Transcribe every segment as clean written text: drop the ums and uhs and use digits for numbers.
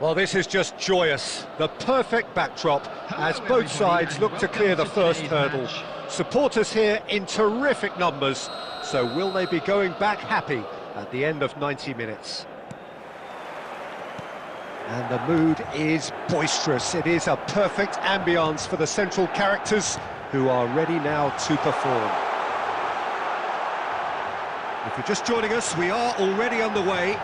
Well, this is just joyous. The perfect backdrop as both sides look to clear the first hurdle. Supporters here in terrific numbers. So will they be going back happy at the end of 90 minutes? And the mood is boisterous. It is a perfect ambience for the central characters who are ready now to perform. If you're just joining us, we are already underway.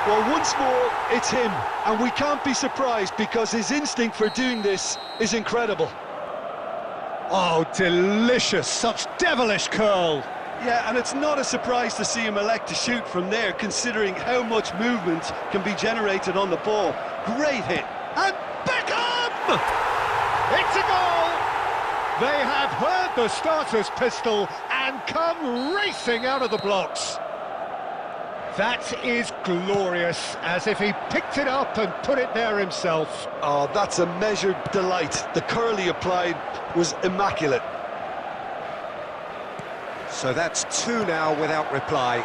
Well, once more, it's him, and we can't be surprised because his instinct for doing this is incredible. Oh, delicious, such devilish curl. Yeah, and it's not a surprise to see him elect to shoot from there, considering how much movement can be generated on the ball. Great hit. And Beckham! It's a goal! They have heard the starter's pistol and come racing out of the blocks. That is glorious, as if he picked it up and put it there himself. Oh, that's a measured delight. The curl he applied was immaculate. So that's two now without reply.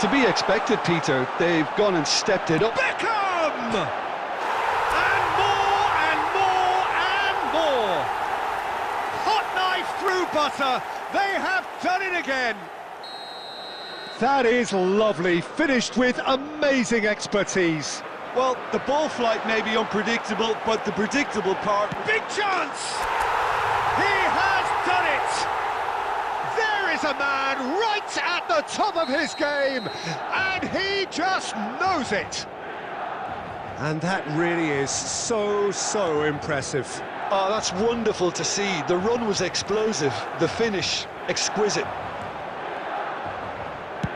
To be expected, Peter. They've gone and stepped it up. Beckham! And more and more and more. Hot knife through butter. They have done it again. That is lovely, finished with amazing expertise. Well, the ball flight may be unpredictable, but the predictable part... Big chance! He has done it! There is a man right at the top of his game, and he just knows it. And that really is so impressive. Oh, that's wonderful to see. The run was explosive, the finish exquisite.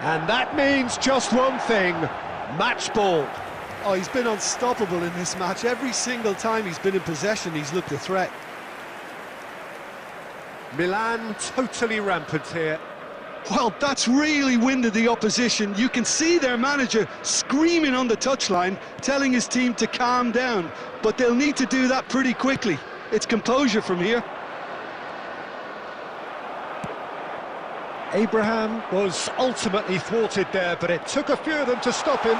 And that means just one thing, match ball. Oh, he's been unstoppable in this match. Every single time he's been in possession, he's looked a threat. Milan totally rampant here. Well, that's really winded the opposition. You can see their manager screaming on the touchline, telling his team to calm down. But they'll need to do that pretty quickly. It's composure from here. Abraham was ultimately thwarted there, but it took a few of them to stop him.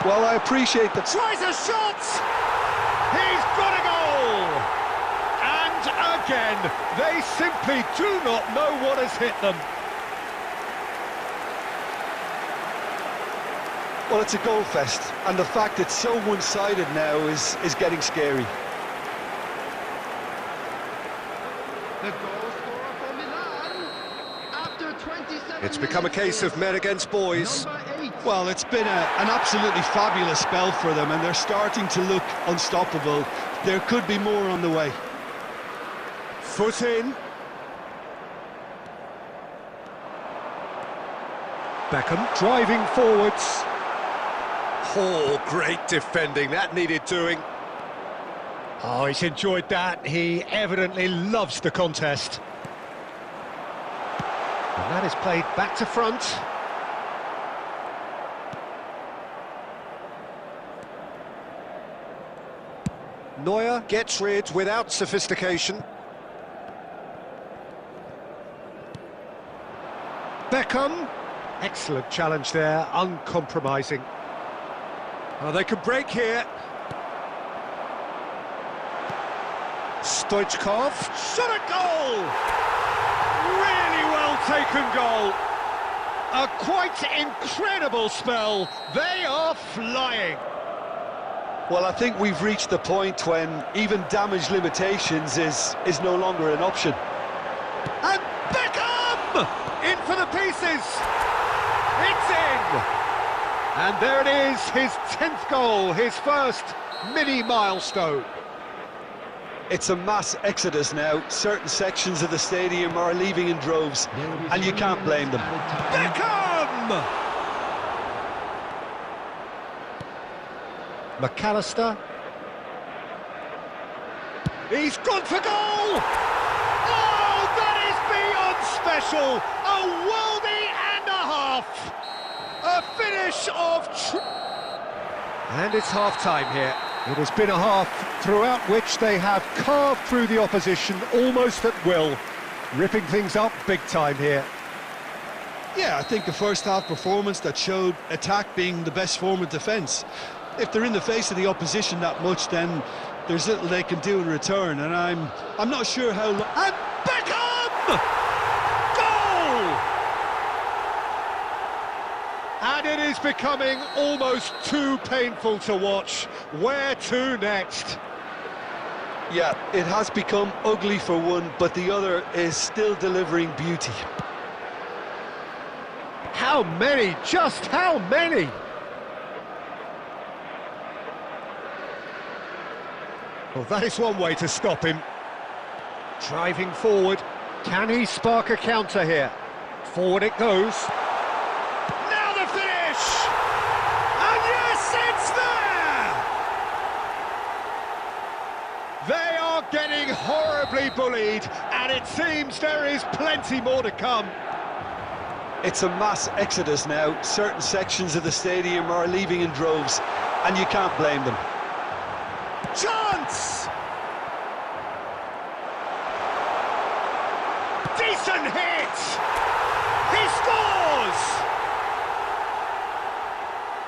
Well, I appreciate that. Tries a shot! He's got a goal! And again, they simply do not know what has hit them. Well, it's a goal fest, and the fact it's so one-sided now is getting scary. It's become a case of men against boys. Well, it's been an absolutely fabulous spell for them, and they're starting to look unstoppable. There could be more on the way. Foot in. Beckham driving forwards. Oh, great defending. That needed doing. Oh, he's enjoyed that. He evidently loves the contest. And that is played back to front. Neuer gets rid without sophistication. Beckham. Excellent challenge there, uncompromising. Oh, they could break here. Stoichkov. Shot a goal! Really well taken goal. A quite incredible spell. They are flying. Well, I think we've reached the point when even damage limitations is no longer an option. And Beckham! In for the pieces. It's in. And there it is, his 10th goal, his first mini milestone. It's a mass exodus now. Certain sections of the stadium are leaving in droves, and you can't blame them. Beckham! McAllister. He's gone for goal! Oh, that is beyond special! A worldie and a half! A finish of... And it's half-time here. It has been a half throughout which they have carved through the opposition almost at will. Ripping things up big time here. Yeah, I think a first-half performance that showed attack being the best form of defence. If they're in the face of the opposition that much, then there's little they can do in return, and I'm not sure how long... And Beckham! Goal! And it is becoming almost too painful to watch. Where to next? Yeah, it has become ugly for one, but the other is still delivering beauty. How many? Just how many? Well, that is one way to stop him. Driving forward. Can he spark a counter here? Forward it goes. Now the finish! And yes, it's there! They are getting horribly bullied, and it seems there is plenty more to come. It's a mass exodus now. Certain sections of the stadium are leaving in droves, and you can't blame them. Chance! Decent hit! He scores!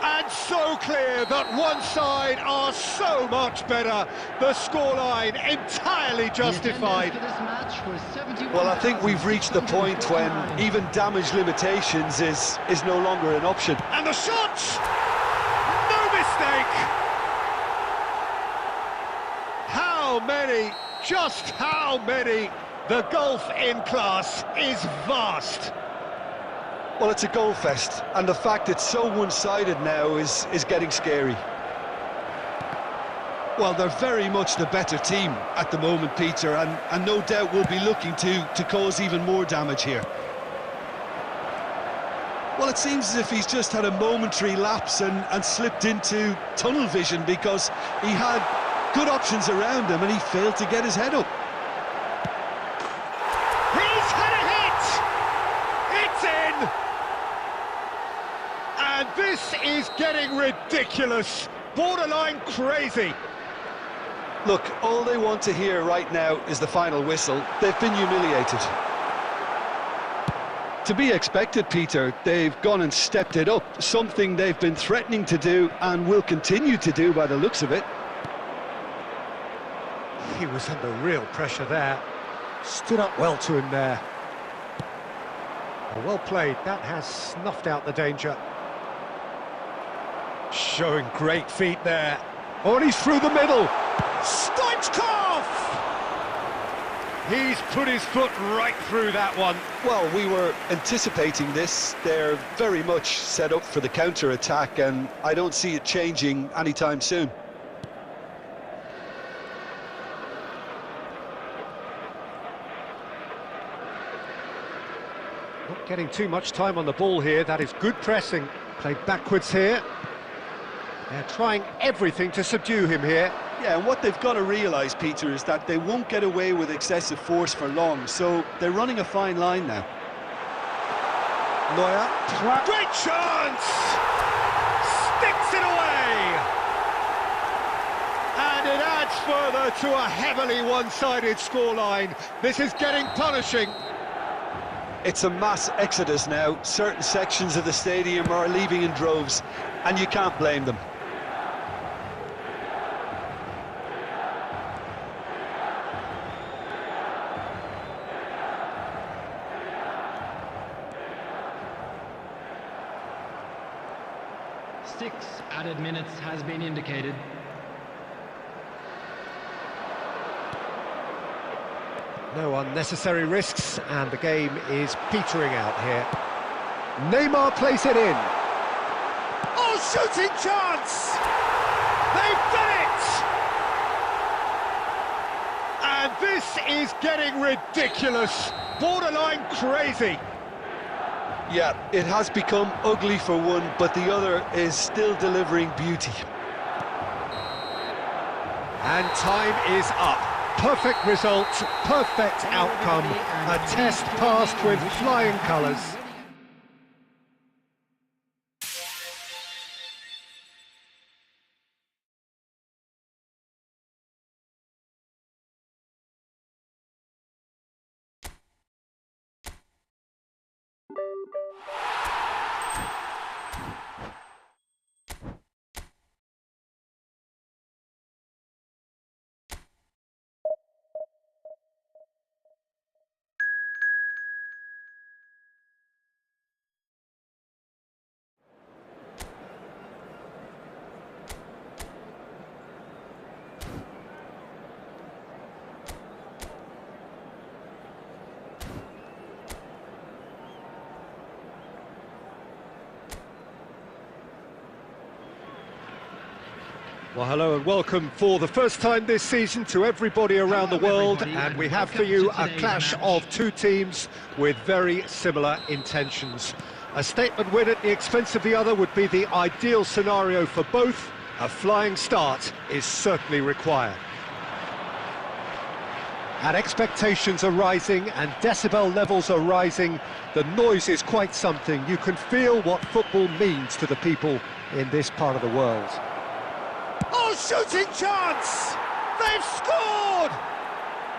And so clear that one side are so much better. The scoreline entirely justified. Well, I think we've reached the point when even damage limitations is no longer an option. And the shot! No mistake! How many? Just how many? The gulf in class is vast. Well, it's a goal fest, and the fact it's so one-sided now is getting scary. Well, they're very much the better team at the moment, Peter, and no doubt will be looking to cause even more damage here. Well, it seems as if he's just had a momentary lapse and slipped into tunnel vision because he had good options around him and he failed to get his head up. He's had a hit! It's in! And this is getting ridiculous, borderline crazy. Look, all they want to hear right now is the final whistle. They've been humiliated. To be expected, Peter, they've gone and stepped it up, something they've been threatening to do and will continue to do by the looks of it. He was under real pressure there. Stood up well to him there. Well played, that has snuffed out the danger. Showing great feet there. Oh, and he's through the middle. Stoichkov! He's put his foot right through that one. Well, we were anticipating this. They're very much set up for the counter-attack, and I don't see it changing anytime soon. Not getting too much time on the ball here. That is good pressing. Played backwards here. They're trying everything to subdue him here. Yeah, and what they've got to realise, Peter, is that they won't get away with excessive force for long, so they're running a fine line now. Neuer, great chance! Sticks it away! And it adds further to a heavily one-sided scoreline. This is getting punishing. It's a mass exodus now. Certain sections of the stadium are leaving in droves, and you can't blame them. Six added minutes has been indicated. No unnecessary risks, and the game is petering out here. Neymar plays it in. Oh, shooting chance! They've done it! And this is getting ridiculous, borderline crazy. Yeah, it has become ugly for one, but the other is still delivering beauty. And time is up. Perfect result, perfect outcome. A test passed with flying colours. Well, hello and welcome for the first time this season to everybody around the world, and we have for you a clash of two teams with very similar intentions. A statement win at the expense of the other would be the ideal scenario for both. A flying start is certainly required. And expectations are rising and decibel levels are rising. The noise is quite something. You can feel what football means to the people in this part of the world. Oh, shooting chance! They've scored!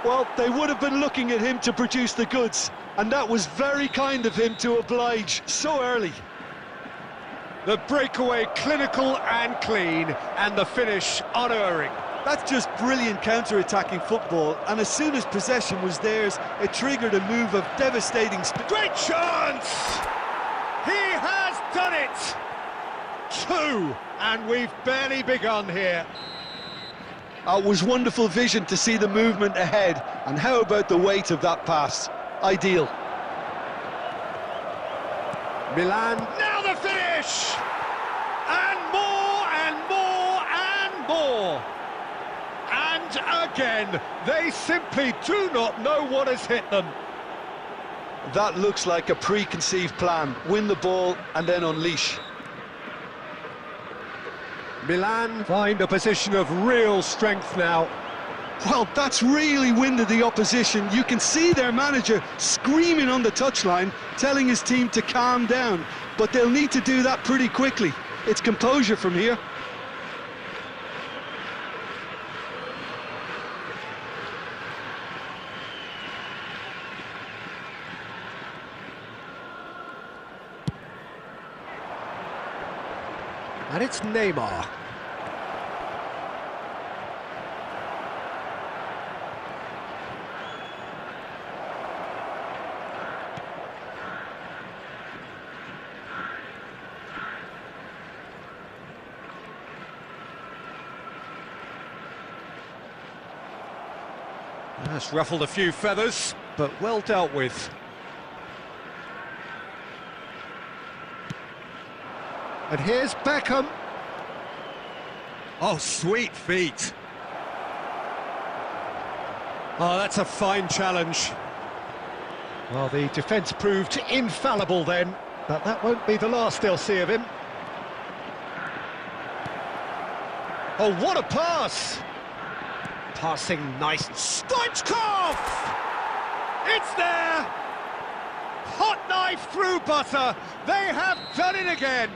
Well, they would have been looking at him to produce the goods, and that was very kind of him to oblige so early. The breakaway clinical and clean, and the finish unerring. That's just brilliant counter-attacking football, and as soon as possession was theirs, it triggered a move of devastating speed. Great chance! He has done it! Two, and we've barely begun here. It was wonderful vision to see the movement ahead, and how about the weight of that pass? Ideal. Milan, now the finish! And more, and more, and more! And again, they simply do not know what has hit them. That looks like a preconceived plan. Win the ball and then unleash. Milan find a position of real strength now. Well, that's really winded the opposition. You can see their manager screaming on the touchline, telling his team to calm down. But they'll need to do that pretty quickly. It's composure from here. And it's Neymar. That's ruffled a few feathers, but well dealt with. And here's Beckham. Oh, sweet feet. Oh, that's a fine challenge. Well, the defence proved infallible then, but that won't be the last they'll see of him. Oh, what a pass! Passing nice. Stoichkov! It's there! Hot knife through butter. They have done it again.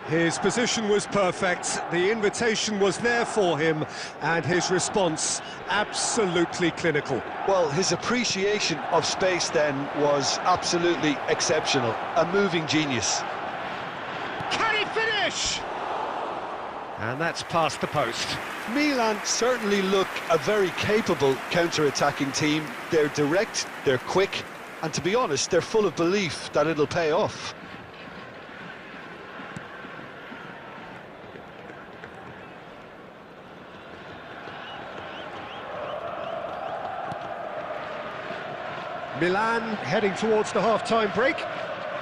His position was perfect, the invitation was there for him, and his response absolutely clinical. Well, his appreciation of space then was absolutely exceptional. A moving genius. Can he finish? And that's past the post. Milan certainly look a very capable counter-attacking team. They're direct, they're quick, and to be honest, they're full of belief that it'll pay off. Milan heading towards the half-time break.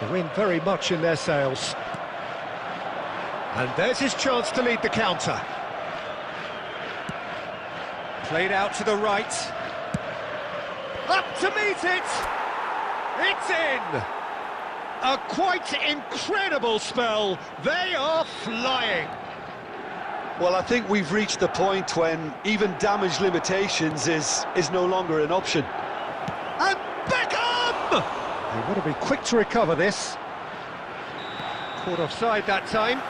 The wind very much in their sails. And there's his chance to lead the counter. Played out to the right. Up to meet it! It's in! A quite incredible spell. They are flying. Well, I think we've reached the point when even damage limitations is no longer an option. And Beckham! They want to be quick to recover this. Caught offside that time.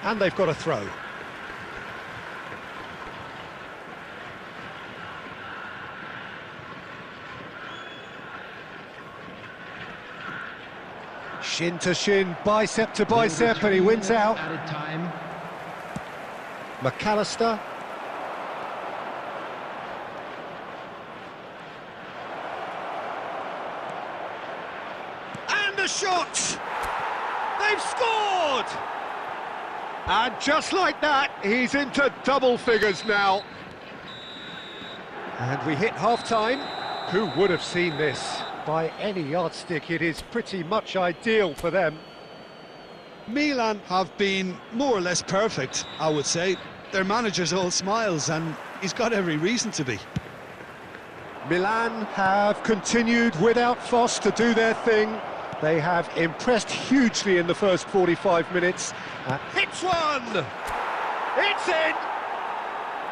And they've got a throw. Shin to shin, bicep to bicep, and he wins out. Added time. McAllister. And the shot! they've scored! And just like that, he's into double figures now. And we hit half-time. Who would have seen this? By any yardstick, it is pretty much ideal for them. Milan have been more or less perfect, I would say. Their manager's all smiles, and he's got every reason to be. Milan have continued without fuss to do their thing. They have impressed hugely in the first 45 minutes. Hits one! It's in!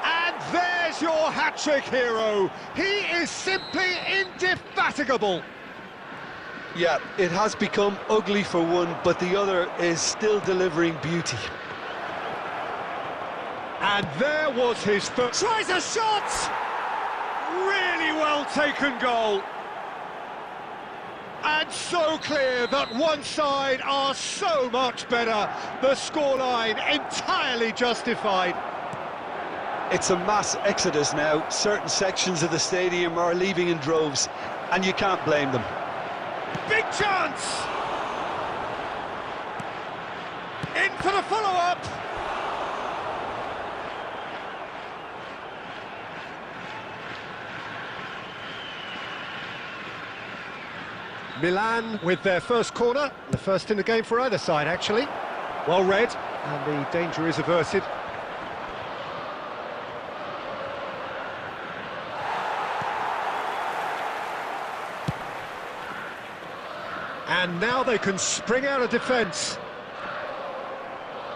And there's your hat-trick hero. He is simply indefatigable. Yeah, it has become ugly for one, but the other is still delivering beauty. And there was his first... Tries a shot! Really well taken goal. And so clear that one side are so much better. The scoreline entirely justified. It's a mass exodus now. Certain sections of the stadium are leaving in droves, and you can't blame them. Big chance! In for the follow-up! Milan with their first corner, the first in the game for either side, actually. Well read, and the danger is averted. And now they can spring out of defence.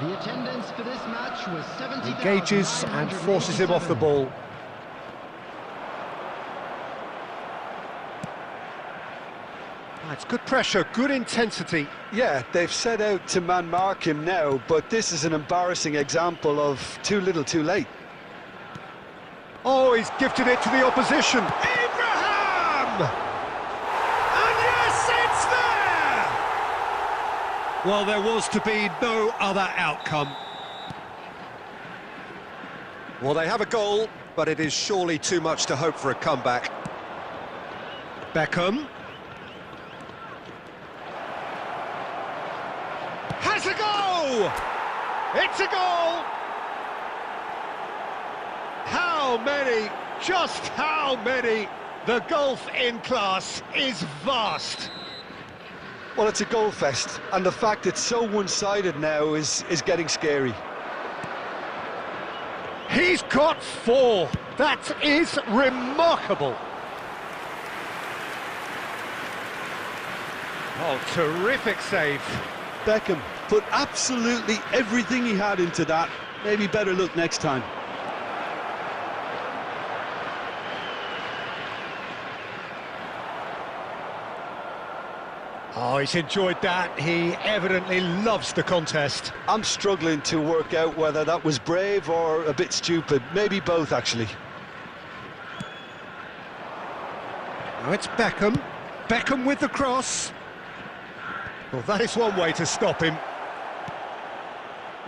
The attendance for this match was 70,983. Engages and forces him off the ball. It's good pressure, good intensity. Yeah, they've set out to man-mark him now, but this is an embarrassing example of too little too late. Oh, he's gifted it to the opposition. Abraham! And yes, it's there! Well, there was to be no other outcome. Well, they have a goal, but it is surely too much to hope for a comeback. Beckham. Has a goal! It's a goal! How many? Just how many? The gulf in class is vast. Well, it's a goal fest, and the fact it's so one-sided now is getting scary. He's got 4. That is remarkable. Oh, terrific save. Beckham put absolutely everything he had into that. Maybe better look next time. Oh, he's enjoyed that. He evidently loves the contest. I'm struggling to work out whether that was brave or a bit stupid. Maybe both, actually. Now it's Beckham. Beckham with the cross. Well, that is one way to stop him.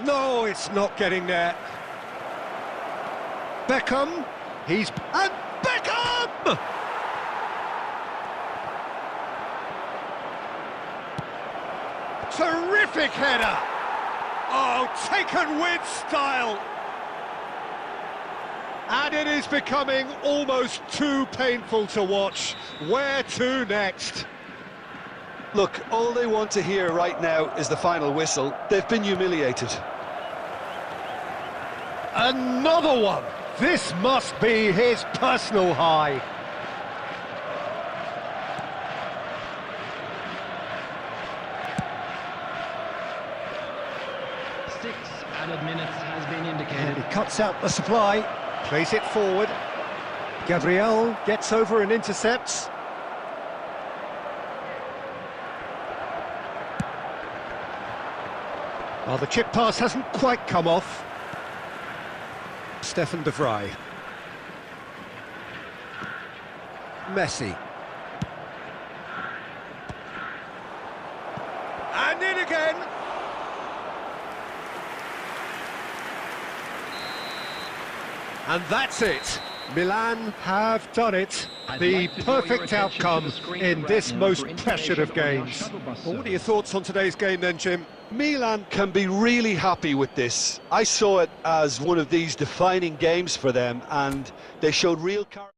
No, it's not getting there. Beckham. And Beckham! Terrific header! Oh, taken with style! And it is becoming almost too painful to watch. Where to next? Look, all they want to hear right now is the final whistle. They've been humiliated. Another one! This must be his personal high. Six added minutes has been indicated. And he cuts out the supply, plays it forward. Gabriel gets over and intercepts. Well, the chip pass hasn't quite come off. Stefan de Vrij. Messi. And in again. And that's it. Milan have done it. The perfect outcome in this most pressured of games. Well, what are your thoughts on today's game then, Jim? Milan can be really happy with this. I saw it as one of these defining games for them, and they showed real character.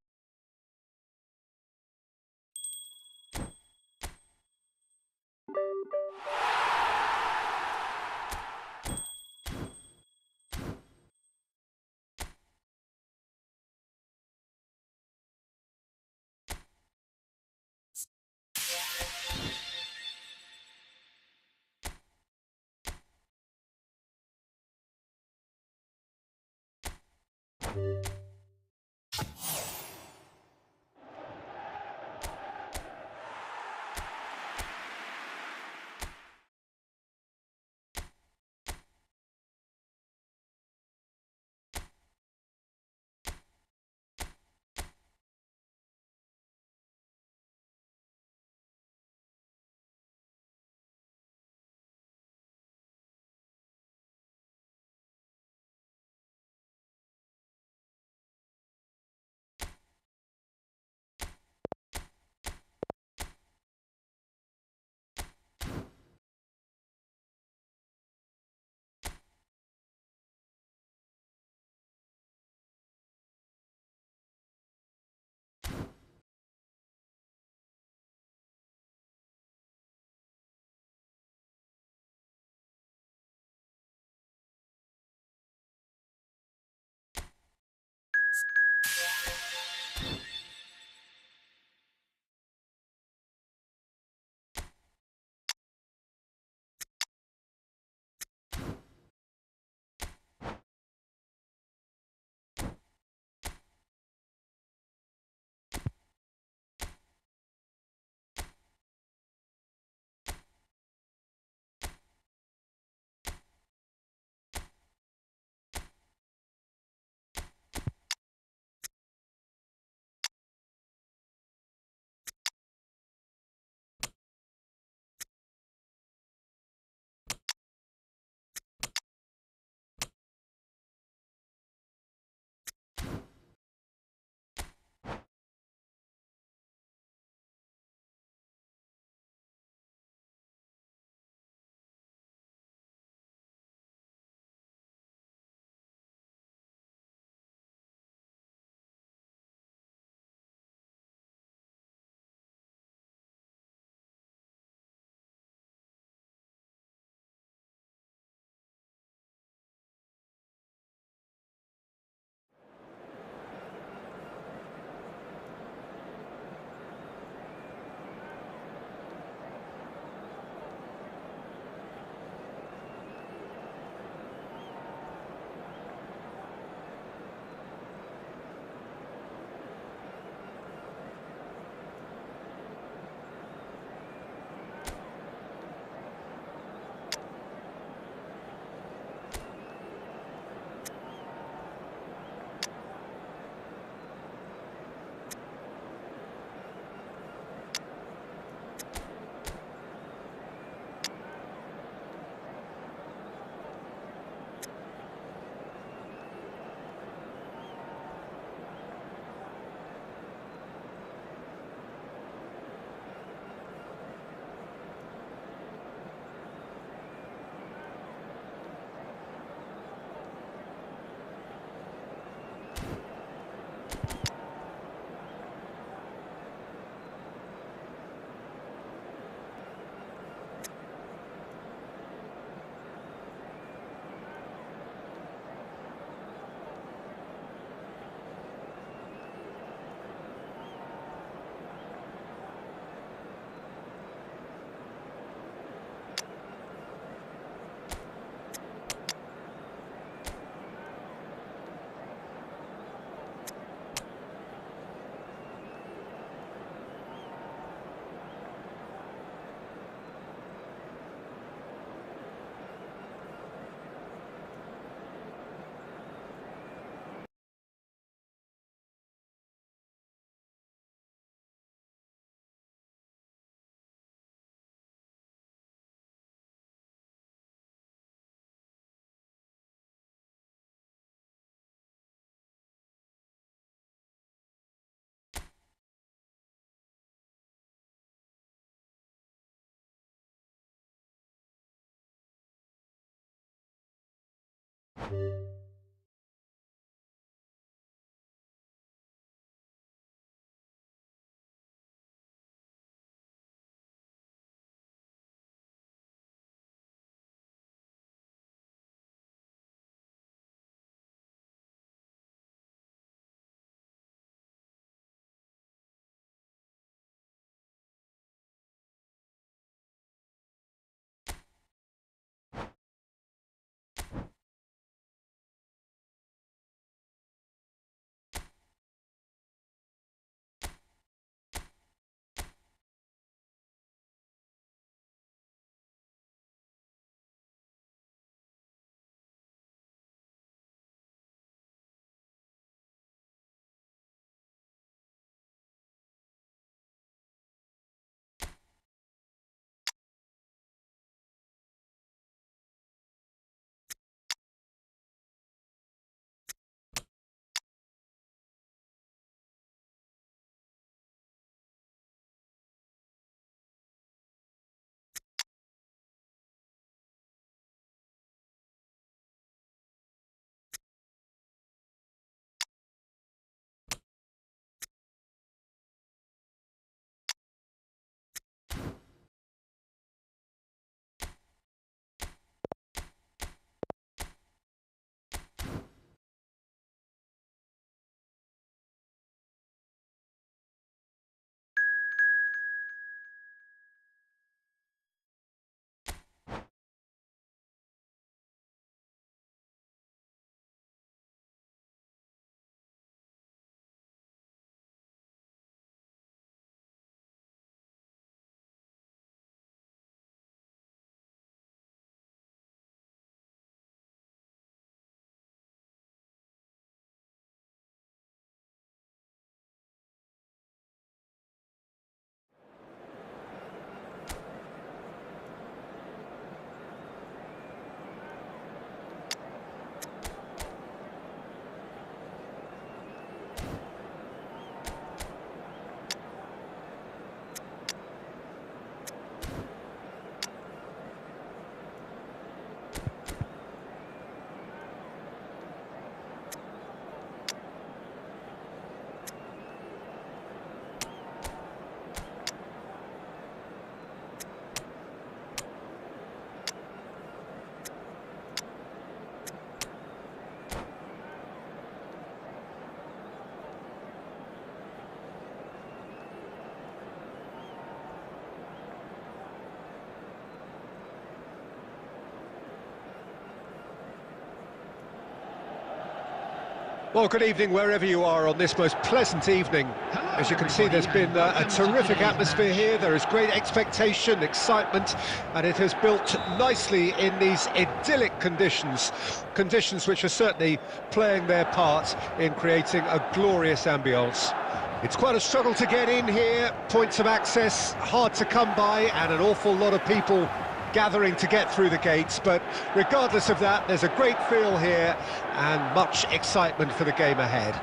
Well, good evening wherever you are on this most pleasant evening. As you can see, there's been a terrific atmosphere here. There is great expectation, excitement, and it has built nicely in these idyllic conditions. Conditions which are certainly playing their part in creating a glorious ambience. It's quite a struggle to get in here, points of access hard to come by, and an awful lot of people gathering to get through the gates, but regardless of that, there's a great feel here and much excitement for the game ahead.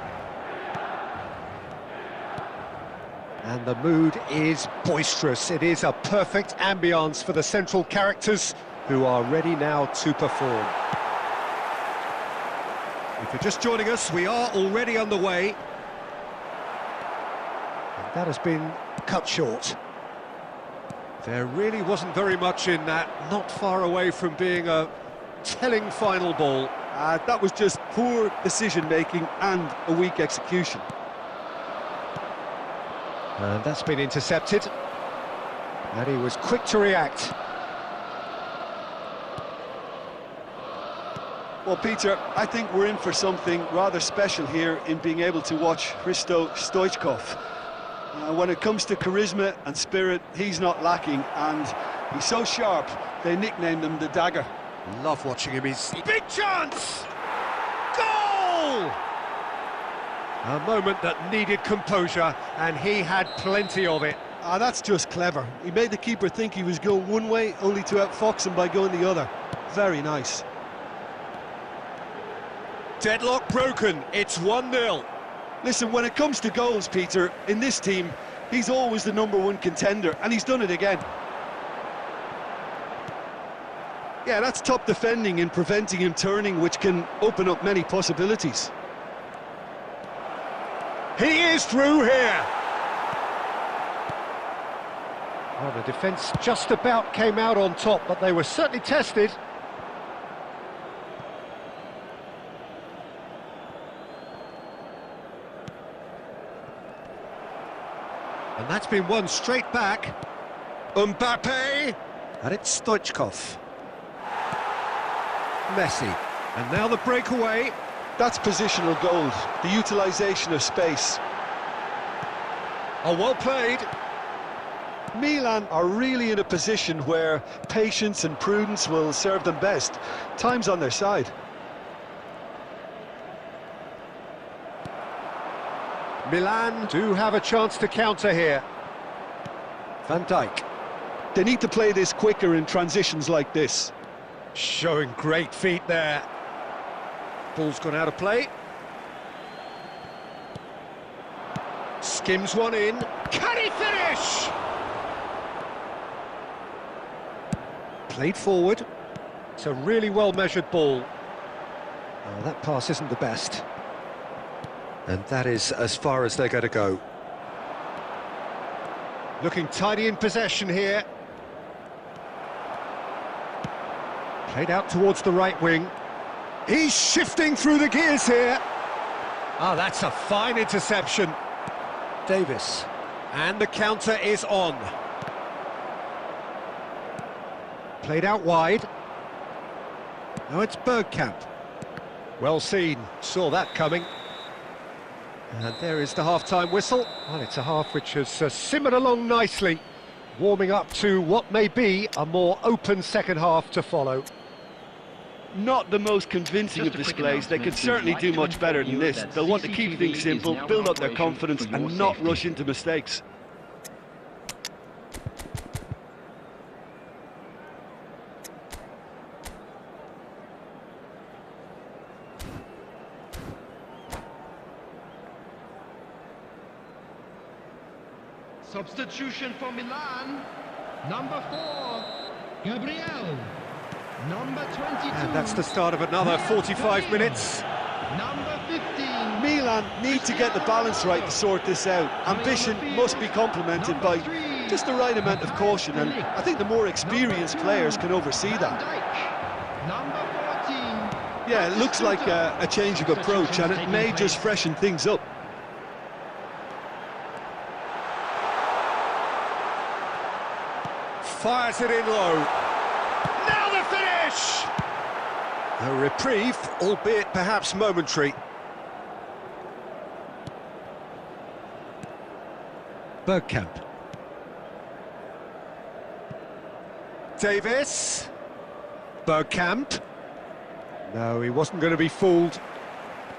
And the mood is boisterous. It is a perfect ambience for the central characters who are ready now to perform. If you're just joining us, we are already underway. And that has been cut short. There really wasn't very much in that, not far away from being a telling final ball. That was just poor decision-making and a weak execution. And that's been intercepted. And he was quick to react. Well, Peter, I think we're in for something rather special here in being able to watch Hristo Stoichkov. When it comes to charisma and spirit, he's not lacking, and he's so sharp, they nicknamed him the Dagger. Love watching him. He's big chance! Goal! A moment that needed composure, and he had plenty of it. That's just clever. He made the keeper think he was going one way, only to outfox him by going the other. Very nice. Deadlock broken. It's 1-0. Listen, when it comes to goals, Peter, in this team, he's always the #1 contender, and he's done it again. Yeah, that's top defending and preventing him turning, which can open up many possibilities. He is through here. Well, the defence just about came out on top, but they were certainly tested. And that's been won straight back. Mbappe! And it's Stoichkov. Messi. And now the breakaway. That's positional gold, the utilisation of space. Oh, well played. Milan are really in a position where patience and prudence will serve them best. Time's on their side. Milan do have a chance to counter here. Van Dijk. They need to play this quicker in transitions like this. Showing great feet there. Ball's gone out of play. Skims one in. Can he finish? Played forward. It's a really well-measured ball. Oh, that pass isn't the best. And that is as far as they're going to go. Looking tidy in possession here. Played out towards the right wing. He's shifting through the gears here. Oh, that's a fine interception. Davis. And the counter is on. Played out wide. Now it's Bergkamp. Well seen, saw that coming. And there is the half-time whistle. Well, it's a half which has simmered along nicely, warming up to what may be a more open second half to follow. Not the most convincing of displays. They could certainly do much better than this. They'll want to keep things simple, build up their confidence and not rush into mistakes. Substitution for Milan. Number 4, Gabriel. Number 22. And that's the start of another 45 minutes. Number 15. Milan need to get the balance right to sort this out. Ambition must be complemented by just the right amount of caution, and I think the more experienced players can oversee that. Number 14. Yeah, it looks like a change of approach, and it may just freshen things up. Fires it in low. Now the finish! A reprieve, albeit perhaps momentary. Bergkamp. Davis. Bergkamp. No, he wasn't going to be fooled.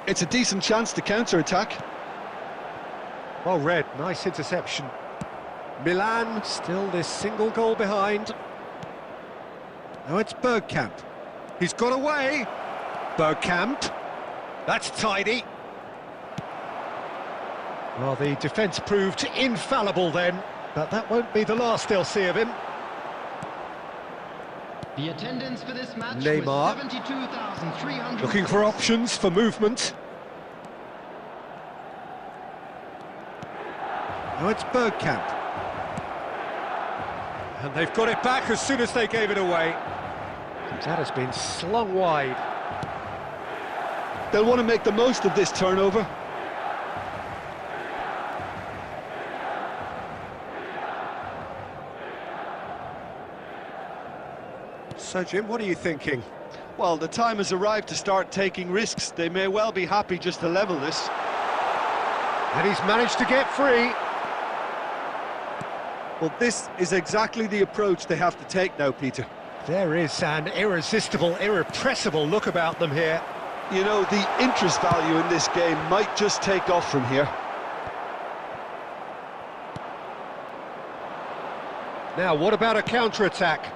It's a decent chance to counter-attack. Well read, nice interception. Milan still this single goal behind. Now it's Bergkamp. He's got away. Bergkamp. That's tidy. Well, the defence proved infallible then, but that won't be the last they'll see of him. The attendance for this match Neymar. was 72,300. Looking for options for movement. Now it's Bergkamp. And they've got it back as soon as they gave it away. That has been slung wide. They'll want to make the most of this turnover. So, Jim, what are you thinking? Well, the time has arrived to start taking risks. They may well be happy just to level this. And he's managed to get free. Well, this is exactly the approach they have to take now, Peter. There is an irresistible, irrepressible look about them here. You know, the interest value in this game might just take off from here. Now, what about a counter-attack?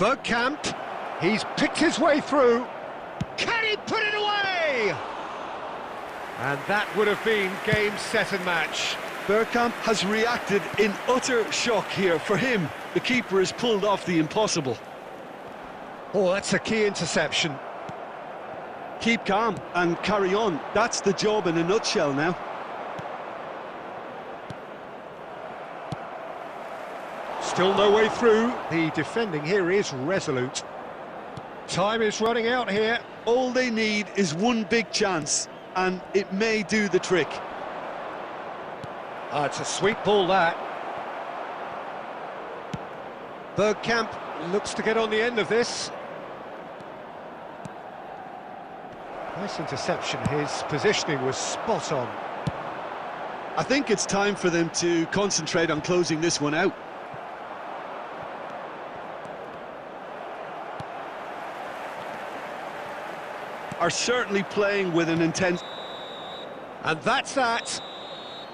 Bergkamp, he's picked his way through. Can he put it away? And that would have been game, set and match. Bergkamp has reacted in utter shock here. For him, the keeper has pulled off the impossible. Oh, that's a key interception. Keep calm and carry on. That's the job in a nutshell now. Still no way through. The defending here is resolute. Time is running out here. All they need is one big chance, and it may do the trick. It's a sweet ball, that. Bergkamp looks to get on the end of this. Nice interception. His positioning was spot on. I think it's time for them to concentrate on closing this one out. Are certainly playing with an intense... And that's that.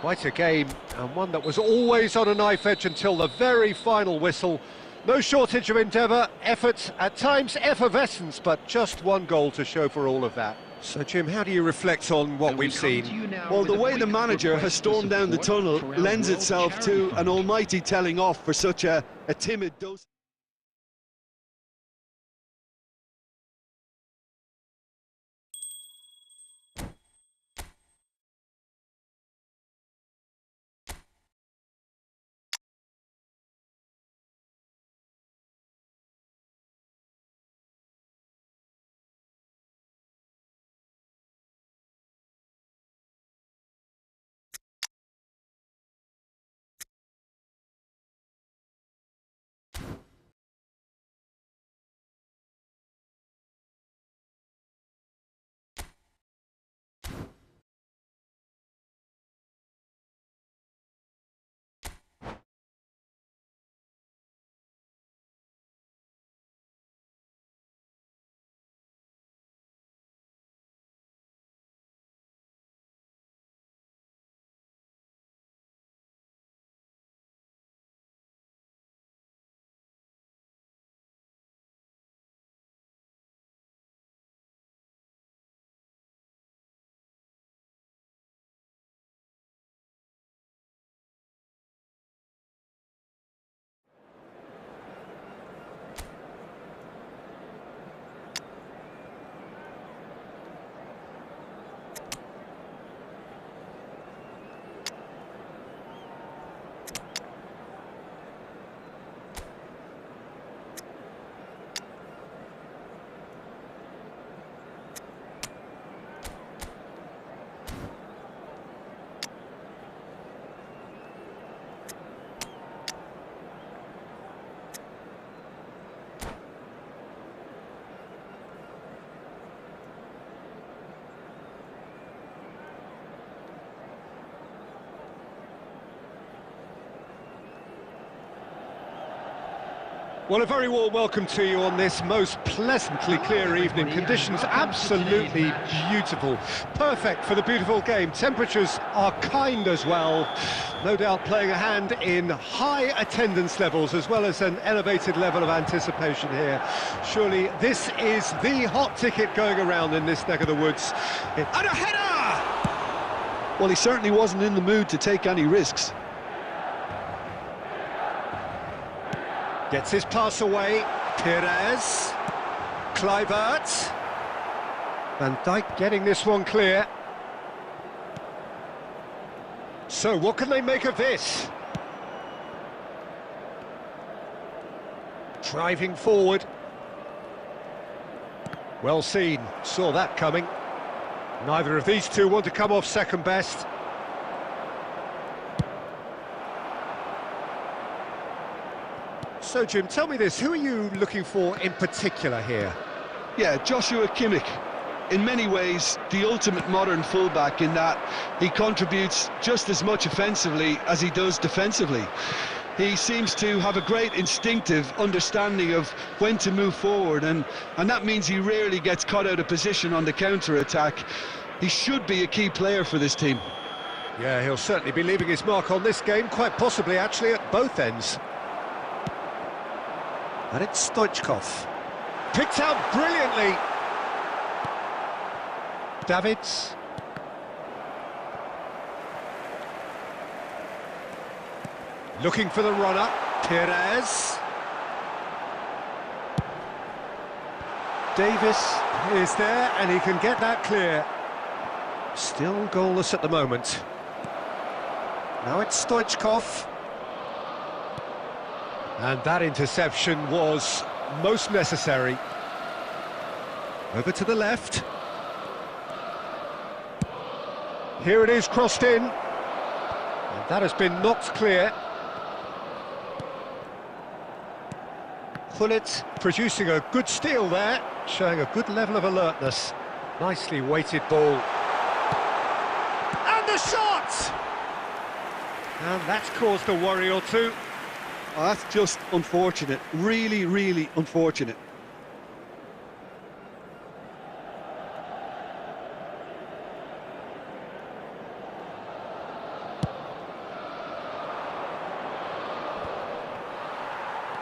Quite a game, and one that was always on a knife edge until the very final whistle. No shortage of endeavour, effort, at times effervescence, but just one goal to show for all of that. So, Jim, how do you reflect on what we've seen? Well, the way the manager has stormed down the tunnel lends itself to an almighty telling off for such a timid dose. Well, a very warm welcome to you on this most pleasantly clear evening. Conditions absolutely beautiful. Perfect for the beautiful game. Temperatures are kind as well. No doubt playing a hand in high attendance levels as well as an elevated level of anticipation here. Surely this is the hot ticket going around in this neck of the woods. And a header! Well, he certainly wasn't in the mood to take any risks. Gets his pass away. Perez. Kluivert. Van Dijk getting this one clear. So, what can they make of this? Driving forward. Well seen. Saw that coming. Neither of these two want to come off second best. So, Jim, tell me this, who are you looking for in particular here? Yeah, Joshua Kimmich. In many ways, the ultimate modern fullback in that he contributes just as much offensively as he does defensively. He seems to have a great instinctive understanding of when to move forward, and that means he rarely gets caught out of position on the counter-attack. He should be a key player for this team. Yeah, he'll certainly be leaving his mark on this game, quite possibly actually at both ends. And it's Stoichkov. Picked out brilliantly. Davids. Looking for the runner, Perez. Davis is there, and he can get that clear. Still goalless at the moment. Now it's Stoichkov. And that interception was most necessary. Over to the left. Here it is, crossed in. And that has been knocked clear. Gullit producing a good steal there, showing a good level of alertness. Nicely weighted ball. And the shot! And that's caused a worry or two. Oh, that's just unfortunate. Really, really unfortunate.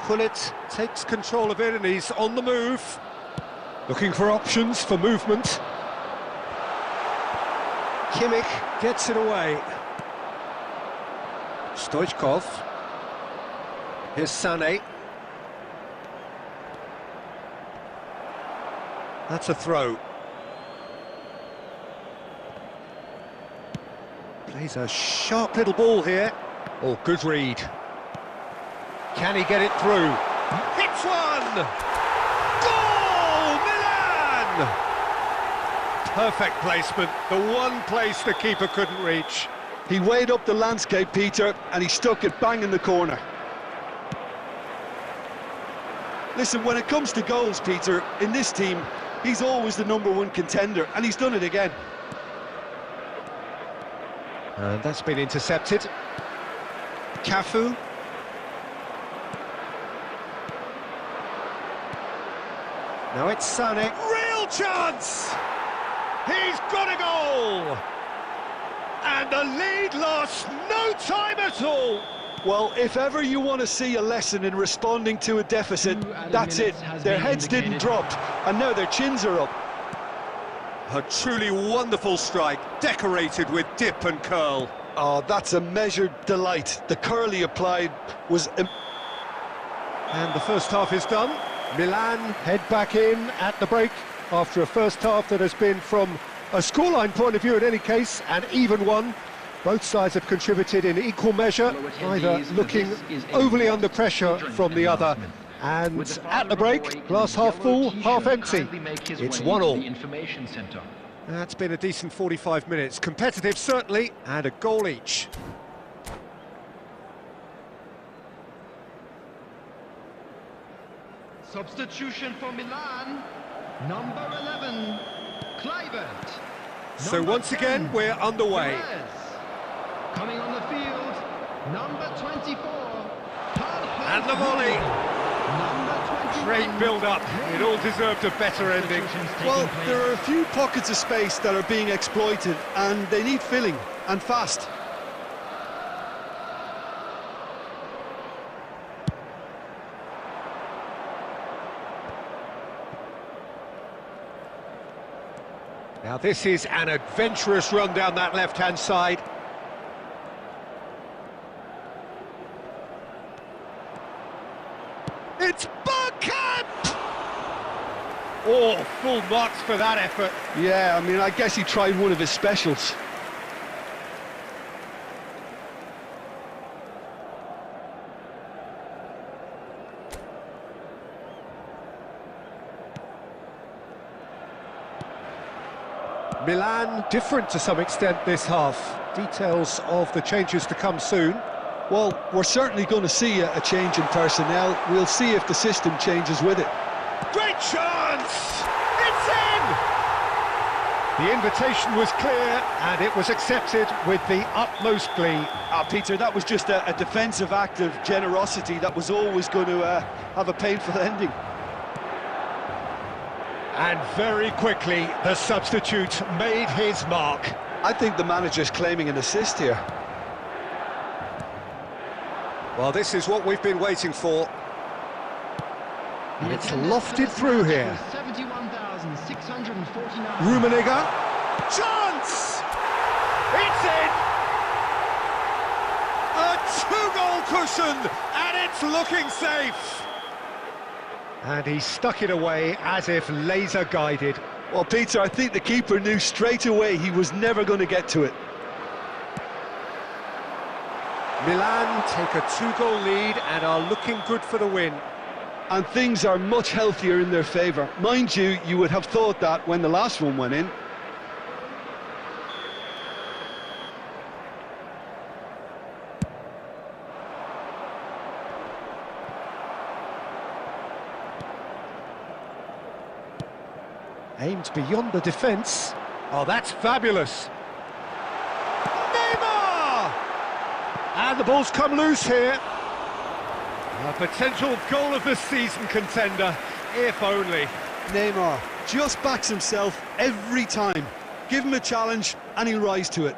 Gullit takes control of it and he's on the move. Looking for options for movement. Kimmich gets it away. Stoichkov. Here's Sané. That's a throw. Plays a sharp little ball here. Oh, good read. Can he get it through? Hits one! Goal! Milan! Perfect placement, the one place the keeper couldn't reach. He weighed up the landscape, Peter, and he stuck it bang in the corner. Listen, when it comes to goals, Peter, in this team, he's always the #1 contender, and he's done it again. And that's been intercepted. Cafu. Now it's Sané. Real chance! He's got a goal! And the lead lost no time at all! Well, if ever you want to see a lesson in responding to a deficit, that's it. Their heads didn't drop, and now their chins are up. A truly wonderful strike, decorated with dip and curl. Oh, that's a measured delight. The curl he applied was... And the first half is done. Milan head back in at the break after a first half that has been, from a scoreline point of view in any case, an even one. Both sides have contributed in equal measure, neither looking overly under pressure from the other. And at the break, glass half full, half empty. It's 1-1. That's been a decent 45 minutes. Competitive, certainly, and a goal each. Substitution for Milan, number 11, Kluivert. So once again, we're underway. Perez. Coming on the field, number 24, And the volley. number 21. Great build-up. It all deserved a better ending. Well, there are a few pockets of space that are being exploited, and they need filling, and fast. Now this is an adventurous run down that left-hand side. It's Bergkamp! Oh, full marks for that effort. Yeah, I mean, I guess he tried one of his specials. Milan different to some extent this half. Details of the changes to come soon. Well, we're certainly going to see a change in personnel. We'll see if the system changes with it. Great chance! It's in! The invitation was clear and it was accepted with the utmost glee. Peter, that was just a defensive act of generosity that was always going to have a painful ending. And very quickly, the substitute made his mark. I think the manager's claiming an assist here. Well, this is what we've been waiting for. And it's lofted through here. 71,649. Rummenigge. Chance! It's in! A Two-goal cushion, and it's looking safe. And he stuck it away as if laser-guided. Well, Peter, I think the keeper knew straight away he was never going to get to it. Milan take a two-goal lead and are looking good for the win. And things are much healthier in their favour. Mind you, you would have thought that when the last one went in. Aimed beyond the defence. Oh, that's fabulous. Neymar! And the ball's come loose here. A potential goal of the season contender, if only. Neymar just backs himself every time. Give him a challenge and he'll rise to it.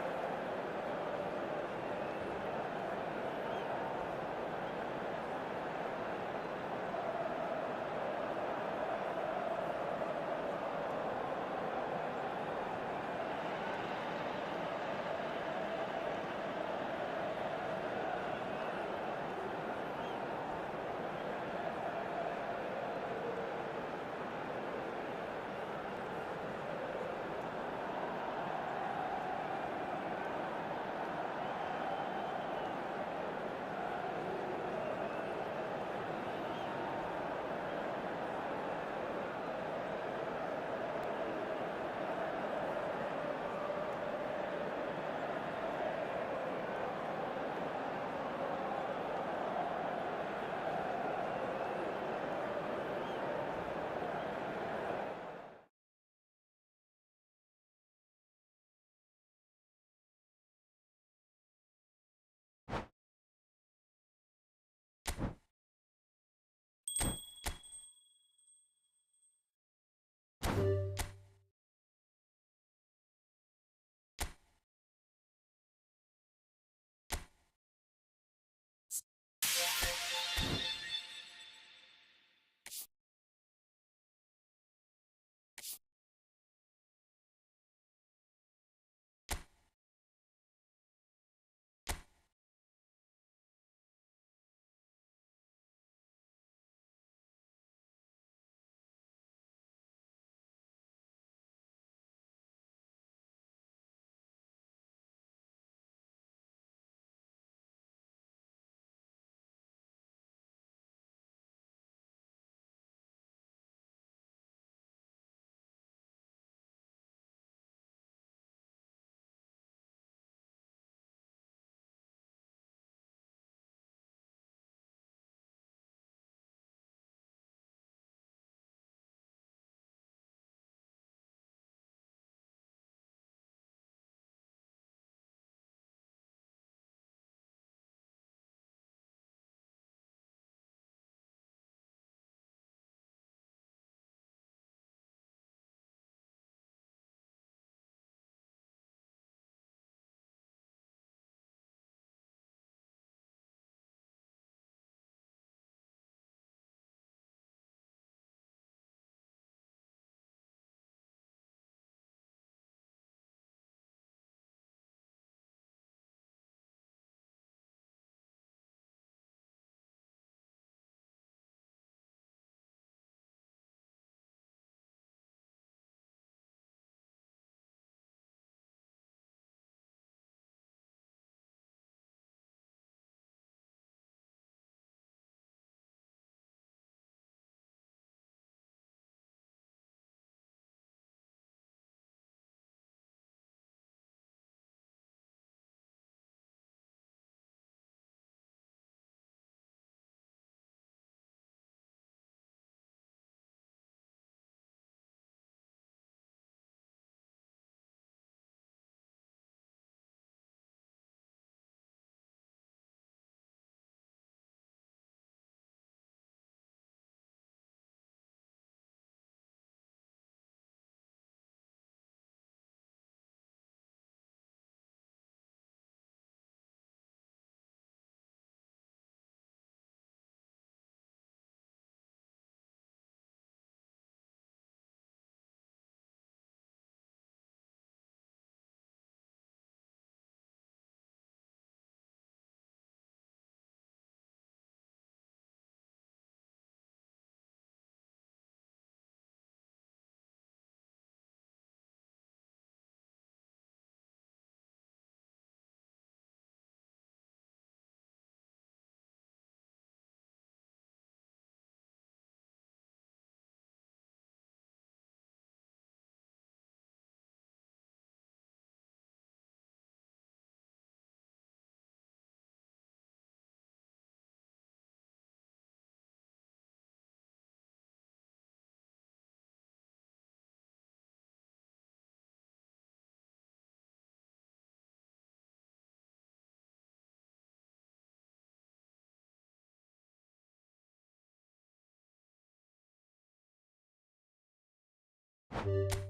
Adreno.